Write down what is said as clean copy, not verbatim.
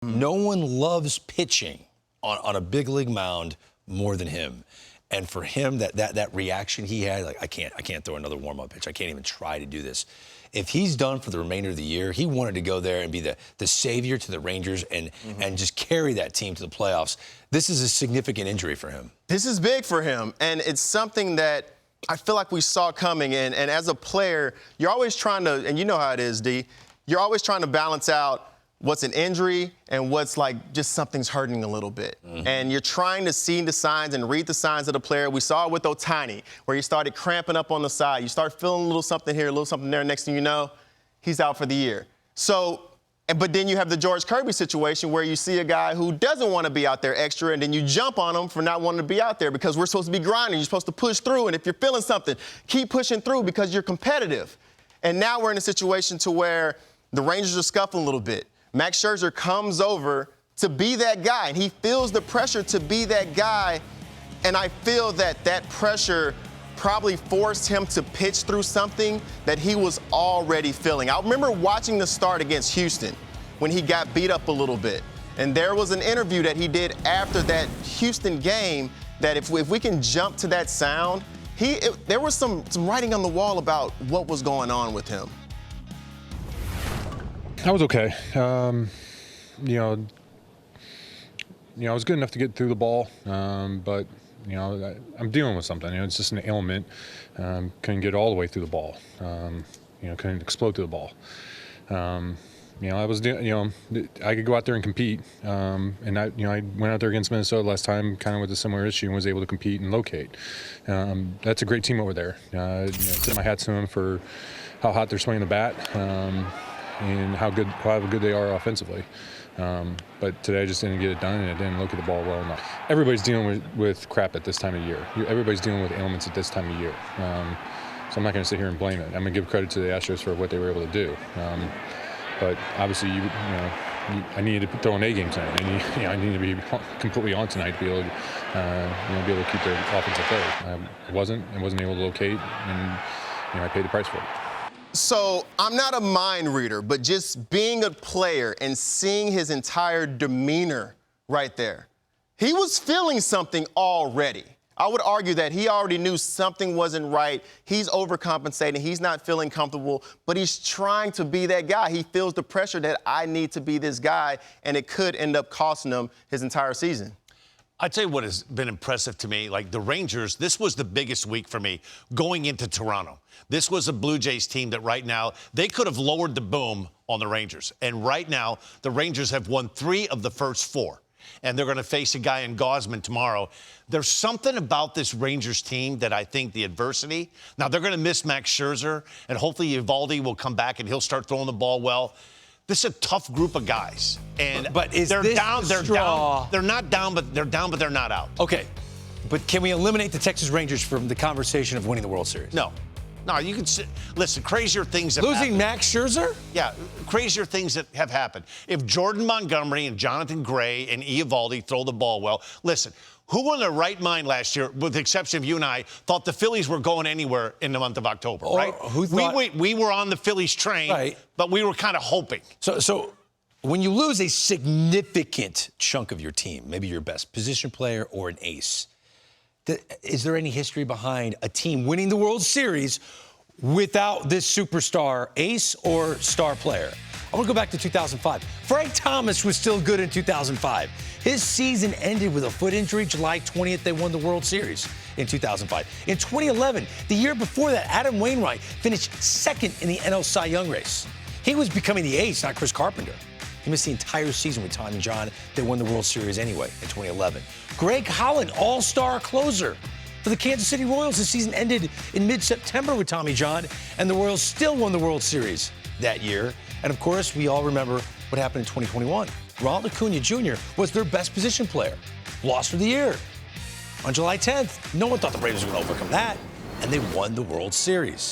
No one loves pitching on a big league mound more than him. And for him, that reaction he had, like, I can't throw another warm-up pitch. I can't even try to do this. If he's done for the remainder of the year, he wanted to go there and be the savior to the Rangers and just carry that team to the playoffs. This is a significant injury for him. This is big for him, and it's something that I feel like we saw coming. And as a player, you're always trying to, and you know how it is, D, you're always trying to balance out what's an injury and what's like just something's hurting a little bit. And you're trying to see the signs and read the signs of the player. We saw it with Ohtani, where he started cramping up on the side. You start feeling a little something here, a little something there. Next thing you know, he's out for the year. But then you have the George Kirby situation where you see a guy who doesn't want to be out there extra, and then you jump on him for not wanting to be out there because we're supposed to be grinding. You're supposed to push through, and if you're feeling something, keep pushing through because you're competitive. And now we're in a situation to where the Rangers are scuffling a little bit. Max Scherzer comes over to be that guy, and he feels the pressure to be that guy, and I feel that pressure probably forced him to pitch through something that he was already feeling. I remember watching the start against Houston when he got beat up a little bit, and there was an interview that he did after that Houston game that if we can jump to that sound, there was some writing on the wall about what was going on with him. I was okay. I was good enough to get through the ball, but I'm dealing with something. It's just an ailment. Couldn't get all the way through the ball. Couldn't explode through the ball. I could go out there and compete, and I went out there against Minnesota last time, kind of with a similar issue, and was able to compete and locate. That's a great team over there. Tip my hat to them for how hot they're swinging the bat. And how good they are offensively. But today I just didn't get it done, and I didn't look at the ball well enough. Everybody's dealing with crap at this time of year. Everybody's dealing with ailments at this time of year. So I'm not going to sit here and blame it. I'm going to give credit to the Astros for what they were able to do. But obviously, I needed to throw an A game tonight. I needed to be completely on tonight to be able to, be able to keep their offense afloat. I wasn't able to locate, and I paid the price for it. So I'm not a mind reader, but just being a player and seeing his entire demeanor right there, he was feeling something already. I would argue that he already knew something wasn't right. He's overcompensating. He's not feeling comfortable, but he's trying to be that guy. He feels the pressure that I need to be this guy, and it could end up costing him his entire season. I tell you what has been impressive to me, like the Rangers, this was the biggest week for me going into Toronto. This was a Blue Jays team that right now, they could have lowered the boom on the Rangers. And right now, the Rangers have won 3 of the first 4. And they're going to face a guy in Gausman tomorrow. There's something about this Rangers team that I think the adversity. Now, they're going to miss Max Scherzer, and hopefully Eovaldi will come back and he'll start throwing the ball well. This is a tough group of guys, and they're down. They're not down, but they're down, but they're not out. Okay, but can we eliminate the Texas Rangers from the conversation of winning the World Series? No, you can listen. Crazier things have losing happened. Max Scherzer? Yeah, crazier things that have happened. If Jordan Montgomery and Jonathan Gray and Eovaldi throw the ball well, listen. Who in their right mind last year, with the exception of you and I, thought the Phillies were going anywhere in the month of October, right? Who thought we were on the Phillies train, right, but we were kind of hoping. So when you lose a significant chunk of your team, maybe your best position player or an ace, is there any history behind a team winning the World Series without this superstar ace or star player? I want to go back to 2005. Frank Thomas was still good in 2005. His season ended with a foot injury. July 20th, they won the World Series in 2005. In 2011, the year before that, Adam Wainwright finished second in the NL Cy Young race. He was becoming the ace, not Chris Carpenter. He missed the entire season with Tommy John. They won the World Series anyway in 2011. Greg Holland, all-star closer for the Kansas City Royals. The season ended in mid-September with Tommy John, and the Royals still won the World Series that year. And, of course, we all remember what happened in 2021. Ronald Acuna Jr. was their best position player. Lost for the year. On July 10th, no one thought the Raiders were going to overcome that, and they won the World Series.